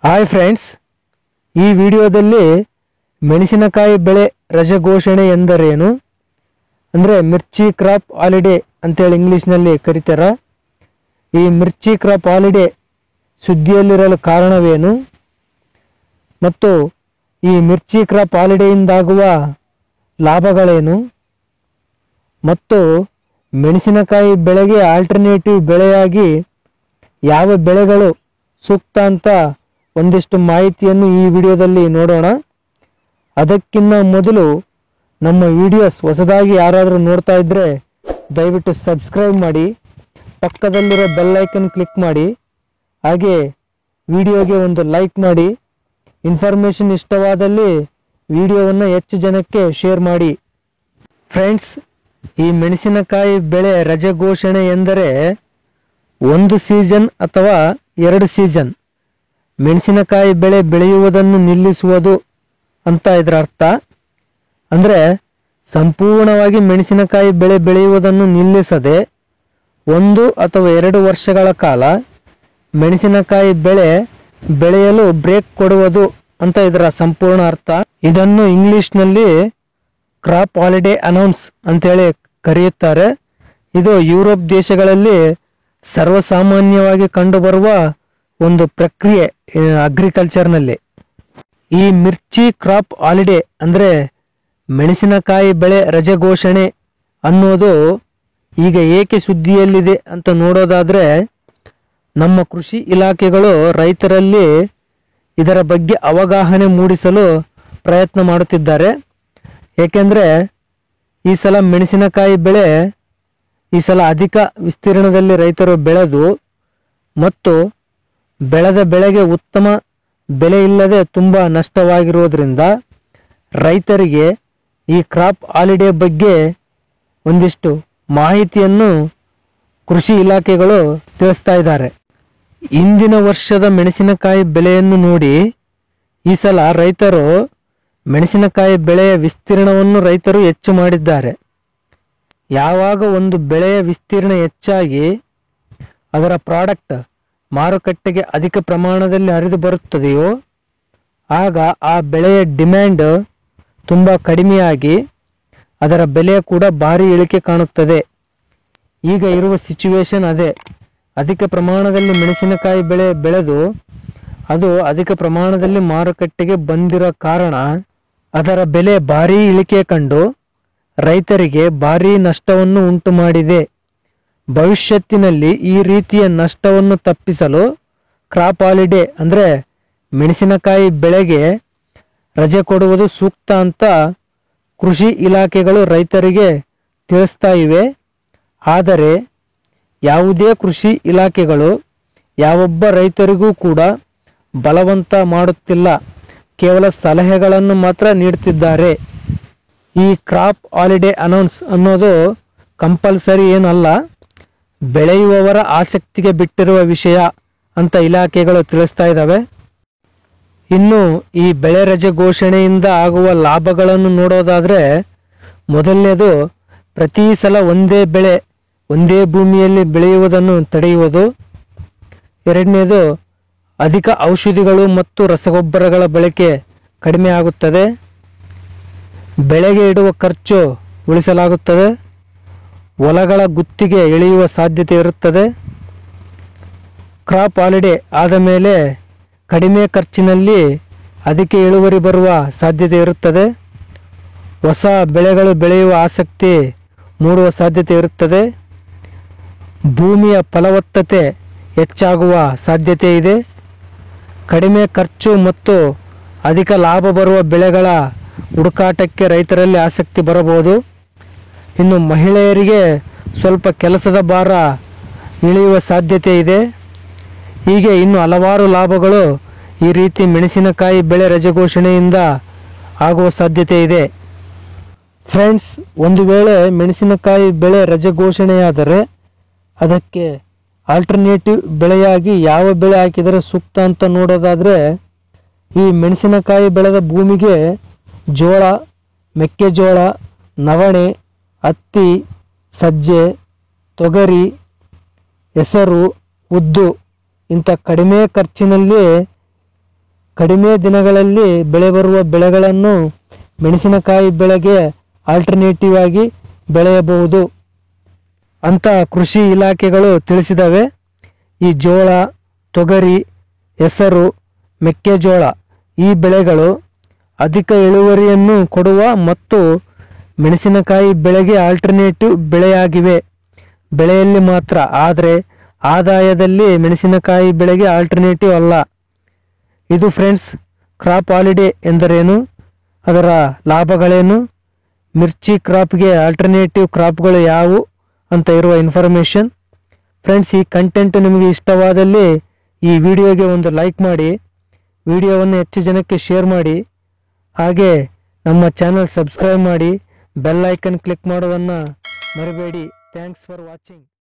Hi friends, ಈ ವಿಡಿಯೋದಲ್ಲಿ ಮೆಣಸಿನಕಾಯಿ ಬೆಳೆ ರಜೆ ಘೋಷಣೆ ಎಂದರೇನು ಅಂದರೆ ಮಿರ್ಚಿ ಕ್ರಾಪ್ ಹಾಲಿಡೇ ಅಂತೇಳಿ ಇಂಗ್ಲೀಷ್ನಲ್ಲಿ ಕರೀತಾರ. ಈ ಮಿರ್ಚಿ ಕ್ರಾಪ್ ಹಾಲಿಡೇ ಸುದ್ದಿಯಲ್ಲಿರಲು ಕಾರಣವೇನು ಮತ್ತು ಈ ಮಿರ್ಚಿ ಕ್ರಾಪ್ ಹಾಲಿಡೇಯಿಂದಾಗುವ ಲಾಭಗಳೇನು ಮತ್ತು ಮೆಣಸಿನಕಾಯಿ ಬೆಳೆಗೆ ಆಲ್ಟರ್ನೇಟಿವ್ ಬೆಳೆಯಾಗಿ ಯಾವ ಬೆಳೆಗಳು ಸೂಕ್ತ ಅಂತ ಒಂದಿಷ್ಟು ಮಾಹಿತಿಯನ್ನು ಈ ವಿಡಿಯೋದಲ್ಲಿ ನೋಡೋಣ. ಅದಕ್ಕಿಂತ ಮೊದಲು ನಮ್ಮ ವಿಡಿಯೋಸ್ ಹೊಸದಾಗಿ ಯಾರಾದರೂ ನೋಡ್ತಾ ಇದ್ದರೆ ದಯವಿಟ್ಟು ಸಬ್ಸ್ಕ್ರೈಬ್ ಮಾಡಿ, ಪಕ್ಕದಲ್ಲಿರೋ ಬೆಲ್ ಐಕನ್ ಕ್ಲಿಕ್ ಮಾಡಿ, ಹಾಗೆ ವಿಡಿಯೋಗೆ ಒಂದು ಲೈಕ್ ಮಾಡಿ. ಇನ್ಫಾರ್ಮೇಷನ್ ಇಷ್ಟವಾದಲ್ಲಿ ವಿಡಿಯೋವನ್ನು ಹೆಚ್ಚು ಜನಕ್ಕೆ ಶೇರ್ ಮಾಡಿ. ಫ್ರೆಂಡ್ಸ್, ಈ ಮೆಣಸಿನಕಾಯಿ ಬೆಳೆ ರಜೆ ಘೋಷಣೆ ಎಂದರೆ ಒಂದು ಸೀಸನ್ ಅಥವಾ 2 ಸೀಸನ್ ಮೆಣಸಿನಕಾಯಿ ಬೆಳೆ ಬೆಳೆಯುವುದನ್ನು ನಿಲ್ಲಿಸುವುದು ಅಂತ ಇದರ ಅರ್ಥ. ಅಂದರೆ ಸಂಪೂರ್ಣವಾಗಿ ಮೆಣಸಿನಕಾಯಿ ಬೆಳೆ ಬೆಳೆಯುವುದನ್ನು ನಿಲ್ಲಿಸದೆ 1 ಅಥವಾ 2 ವರ್ಷಗಳ ಕಾಲ ಮೆಣಸಿನಕಾಯಿ ಬೆಳೆ ಬೆಳೆಯಲು ಬ್ರೇಕ್ ಕೊಡುವುದು ಅಂತ ಇದರ ಸಂಪೂರ್ಣ ಅರ್ಥ. ಇದನ್ನು ಇಂಗ್ಲಿಷ್ನಲ್ಲಿ ಕ್ರಾಪ್ ಹಾಲಿಡೇ ಅನೌನ್ಸ್ ಅಂತೇಳಿ ಕರೆಯುತ್ತಾರೆ. ಇದು ಯುರೋಪ್ ದೇಶಗಳಲ್ಲಿ ಸರ್ವಸಾಮಾನ್ಯವಾಗಿ ಕಂಡುಬರುವ ಒಂದು ಪ್ರಕ್ರಿಯೆ ಅಗ್ರಿಕಲ್ಚರ್ನಲ್ಲಿ. ಈ ಮಿರ್ಚಿ ಕ್ರಾಪ್ ಹಾಲಿಡೇ ಅಂದರೆ ಮೆಣಸಿನಕಾಯಿ ಬೆಳೆ ರಜೆ ಘೋಷಣೆ ಅನ್ನೋದು ಈಗ ಏಕೆ ಸುದ್ದಿಯಲ್ಲಿದೆ ಅಂತ ನೋಡೋದಾದರೆ, ನಮ್ಮ ಕೃಷಿ ಇಲಾಖೆಗಳು ರೈತರಲ್ಲಿ ಇದರ ಬಗ್ಗೆ ಅವಗಾಹನೆ ಮೂಡಿಸಲು ಪ್ರಯತ್ನ ಮಾಡುತ್ತಿದ್ದಾರೆ. ಏಕೆಂದರೆ ಈ ಸಲ ಮೆಣಸಿನಕಾಯಿ ಬೆಳೆ ಅಧಿಕ ವಿಸ್ತೀರ್ಣದಲ್ಲಿ ರೈತರು ಬೆಳೆದು ಮತ್ತು ಬೆಳೆದ ಬೆಳೆಗೆ ಉತ್ತಮ ಬೆಲೆ ಇಲ್ಲದೆ ತುಂಬ ನಷ್ಟವಾಗಿರುವುದರಿಂದ ರೈತರಿಗೆ ಈ ಕ್ರಾಪ್ ಹಾಲಿಡೇ ಬಗ್ಗೆ ಒಂದಿಷ್ಟು ಮಾಹಿತಿಯನ್ನು ಕೃಷಿ ಇಲಾಖೆಗಳು ತಿಳಿಸ್ತಾ ಇದ್ದಾರೆ. ಇಂದಿನ ವರ್ಷದ ಮೆಣಸಿನಕಾಯಿ ಬೆಲೆಯನ್ನು ನೋಡಿ ಈ ಸಲ ರೈತರು ಮೆಣಸಿನಕಾಯಿ ಬೆಳೆಯ ವಿಸ್ತೀರ್ಣವನ್ನು ರೈತರು ಹೆಚ್ಚು ಮಾಡಿದ್ದಾರೆ. ಯಾವಾಗ ಒಂದು ಬೆಳೆಯ ವಿಸ್ತೀರ್ಣ ಹೆಚ್ಚಾಗಿ ಅದರ ಪ್ರಾಡಕ್ಟ್ ಮಾರುಕಟ್ಟೆಗೆ ಅಧಿಕ ಪ್ರಮಾಣದಲ್ಲಿ ಹರಿದು ಬರುತ್ತದೆಯೋ ಆಗ ಆ ಬೆಳೆಯ ಡಿಮ್ಯಾಂಡ್ ತುಂಬ ಕಡಿಮೆಯಾಗಿ ಅದರ ಬೆಲೆ ಕೂಡ ಭಾರಿ ಇಳಿಕೆ ಕಾಣುತ್ತದೆ. ಈಗ ಇರುವ ಸಿಚುವೇಶನ್ ಅದೇ. ಅಧಿಕ ಪ್ರಮಾಣದಲ್ಲಿ ಮೆಣಸಿನಕಾಯಿ ಬೆಳೆ ಬೆಳೆದು ಅದು ಅಧಿಕ ಪ್ರಮಾಣದಲ್ಲಿ ಮಾರುಕಟ್ಟೆಗೆ ಬಂದಿರೋ ಕಾರಣ ಅದರ ಬೆಲೆ ಭಾರಿ ಇಳಿಕೆ ಕಂಡು ರೈತರಿಗೆ ಭಾರಿ ನಷ್ಟವನ್ನು ಉಂಟು ಮಾಡಿದೆ. ಭವಿಷ್ಯತ್ತಿನಲ್ಲಿ ಈ ರೀತಿಯ ನಷ್ಟವನ್ನು ತಪ್ಪಿಸಲು ಕ್ರಾಪ್ ಹಾಲಿಡೇ ಅಂದರೆ ಮೆಣಸಿನಕಾಯಿ ಬೆಳೆಗೆ ರಜೆ ಕೊಡುವುದು ಸೂಕ್ತ ಅಂತ ಕೃಷಿ ಇಲಾಖೆಗಳು ರೈತರಿಗೆ ತಿಳಿಸ್ತಾ ಇವೆ. ಆದರೆ ಯಾವುದೇ ಕೃಷಿ ಇಲಾಖೆಗಳು ಯಾವೊಬ್ಬ ರೈತರಿಗೂ ಕೂಡ ಬಲವಂತ ಮಾಡುತ್ತಿಲ್ಲ, ಕೇವಲ ಸಲಹೆಗಳನ್ನು ಮಾತ್ರ ನೀಡುತ್ತಿದ್ದಾರೆ. ಈ ಕ್ರಾಪ್ ಹಾಲಿಡೇ ಅನೌನ್ಸ್ ಅನ್ನೋದು ಕಂಪಲ್ಸರಿ ಏನಲ್ಲ, ಬೆಳೆಯುವವರ ಆಸಕ್ತಿಗೆ ಬಿಟ್ಟಿರುವ ವಿಷಯ ಅಂತ ಇಲಾಖೆಗಳು ತಿಳಿಸ್ತಾ ಇದ್ದಾವೆ. ಇನ್ನು ಈ ಬೆಳೆ ರಜೆ ಘೋಷಣೆಯಿಂದ ಆಗುವ ಲಾಭಗಳನ್ನು ನೋಡೋದಾದರೆ, ಮೊದಲನೇದು ಪ್ರತಿ ಸಲ ಒಂದೇ ಬೆಳೆ ಒಂದೇ ಭೂಮಿಯಲ್ಲಿ ಬೆಳೆಯುವುದನ್ನು ತಡೆಯುವುದು. ಎರಡನೇದು ಅಧಿಕ ಔಷಧಿಗಳು ಮತ್ತು ರಸಗೊಬ್ಬರಗಳ ಬಳಕೆ ಕಡಿಮೆ ಆಗುತ್ತದೆ. ಬೆಳೆಗೆ ಇಡುವ ಖರ್ಚು ಉಳಿಸಲಾಗುತ್ತದೆ. ಹೊಲಗಳ ಗುತ್ತಿಗೆ ಇಳಿಯುವ ಸಾಧ್ಯತೆ ಇರುತ್ತದೆ. ಕ್ರಾಪ್ ಹಾಲಿಡೇ ಆದ ಮೇಲೆ ಕಡಿಮೆ ಖರ್ಚಿನಲ್ಲಿ ಅಧಿಕ ಇಳುವರಿ ಬರುವ ಸಾಧ್ಯತೆ ಇರುತ್ತದೆ. ಹೊಸ ಬೆಳೆಗಳು ಬೆಳೆಯುವ ಆಸಕ್ತಿ ಮೂಡುವ ಸಾಧ್ಯತೆ ಇರುತ್ತದೆ. ಭೂಮಿಯ ಫಲವತ್ತತೆ ಹೆಚ್ಚಾಗುವ ಸಾಧ್ಯತೆ ಇದೆ. ಕಡಿಮೆ ಖರ್ಚು ಮತ್ತು ಅಧಿಕ ಲಾಭ ಬರುವ ಬೆಳೆಗಳ ಹುಡುಕಾಟಕ್ಕೆ ರೈತರಲ್ಲಿ ಆಸಕ್ತಿ ಬರಬಹುದು. ಇನ್ನು ಮಹಿಳೆಯರಿಗೆ ಸ್ವಲ್ಪ ಕೆಲಸದ ಭಾರ ಇಳಿಯುವ ಸಾಧ್ಯತೆ ಇದೆ. ಹೀಗೆ ಇನ್ನು ಹಲವಾರು ಲಾಭಗಳು ಈ ರೀತಿ ಮೆಣಸಿನಕಾಯಿ ಬೆಳೆ ರಜೆ ಘೋಷಣೆಯಿಂದ ಆಗುವ ಸಾಧ್ಯತೆ ಇದೆ. ಫ್ರೆಂಡ್ಸ್, ಒಂದು ವೇಳೆ ಮೆಣಸಿನಕಾಯಿ ಬೆಳೆ ರಜೆ ಘೋಷಣೆಯಾದರೆ ಅದಕ್ಕೆ ಆಲ್ಟರ್ನೇಟಿವ್ ಬೆಳೆಯಾಗಿ ಯಾವ ಬೆಳೆ ಹಾಕಿದರೆ ಸೂಕ್ತ ಅಂತ ನೋಡೋದಾದರೆ, ಈ ಮೆಣಸಿನಕಾಯಿ ಬೆಳೆದ ಭೂಮಿಗೆ ಜೋಳ, ಮೆಕ್ಕೆಜೋಳ, ನವಣೆ, ಹತ್ತಿ, ಸಜ್ಜೆ, ತೊಗರಿ, ಹೆಸರು, ಉದ್ದು ಇಂಥ ಕಡಿಮೆ ಖರ್ಚಿನಲ್ಲಿ ಕಡಿಮೆ ದಿನಗಳಲ್ಲಿ ಬೆಳೆ ಬರುವ ಬೆಳೆಗಳನ್ನು ಮೆಣಸಿನಕಾಯಿ ಬೆಳೆಗೆ ಆಲ್ಟರ್ನೇಟಿವ್ ಆಗಿ ಬೆಳೆಯಬಹುದು ಅಂತ ಕೃಷಿ ಇಲಾಖೆಗಳು ತಿಳಿಸಿದವೆ. ಈ ಜೋಳ, ತೊಗರಿ, ಹೆಸರು, ಮೆಕ್ಕೆಜೋಳ ಈ ಬೆಳೆಗಳು ಅಧಿಕ ಇಳುವರಿಯನ್ನು ಕೊಡುವ ಮತ್ತು ಮೆಣಸಿನಕಾಯಿ ಬೆಳೆಗೆ ಆಲ್ಟರ್ನೇಟಿವ್ ಬೆಳೆಯಾಗಿವೆ. ಬೆಳೆಯಲ್ಲಿ ಮಾತ್ರ, ಆದರೆ ಆದಾಯದಲ್ಲಿ ಮೆಣಸಿನಕಾಯಿ ಬೆಳೆಗೆ ಆಲ್ಟರ್ನೇಟಿವ್ ಅಲ್ಲ. ಇದು ಫ್ರೆಂಡ್ಸ್ ಕ್ರಾಪ್ ಹಾಲಿಡೇ ಎಂದರೇನು, ಅದರ ಲಾಭಗಳೇನು, ಮಿರ್ಚಿ ಕ್ರಾಪ್ಗೆ ಆಲ್ಟರ್ನೇಟಿವ್ ಕ್ರಾಪ್ಗಳು ಯಾವುವು ಅಂತ ಇರುವ ಇನ್ಫಾರ್ಮೇಷನ್. ಫ್ರೆಂಡ್ಸ್, ಈ ಕಂಟೆಂಟ್ ನಿಮಗೆ ಇಷ್ಟವಾದಲ್ಲಿ ಈ ವಿಡಿಯೋಗೆ ಒಂದು ಲೈಕ್ ಮಾಡಿ, ವಿಡಿಯೋವನ್ನು ಹೆಚ್ಚು ಜನಕ್ಕೆ ಶೇರ್ ಮಾಡಿ, ಹಾಗೆ ನಮ್ಮ ಚಾನಲ್ ಸಬ್ಸ್ಕ್ರೈಬ್ ಮಾಡಿ, ಬೆಲ್ ಐಕನ್ ಕ್ಲಿಕ್ ಮಾಡೋದನ್ನು ಮರಿಬೇಡಿ. Thanks for watching.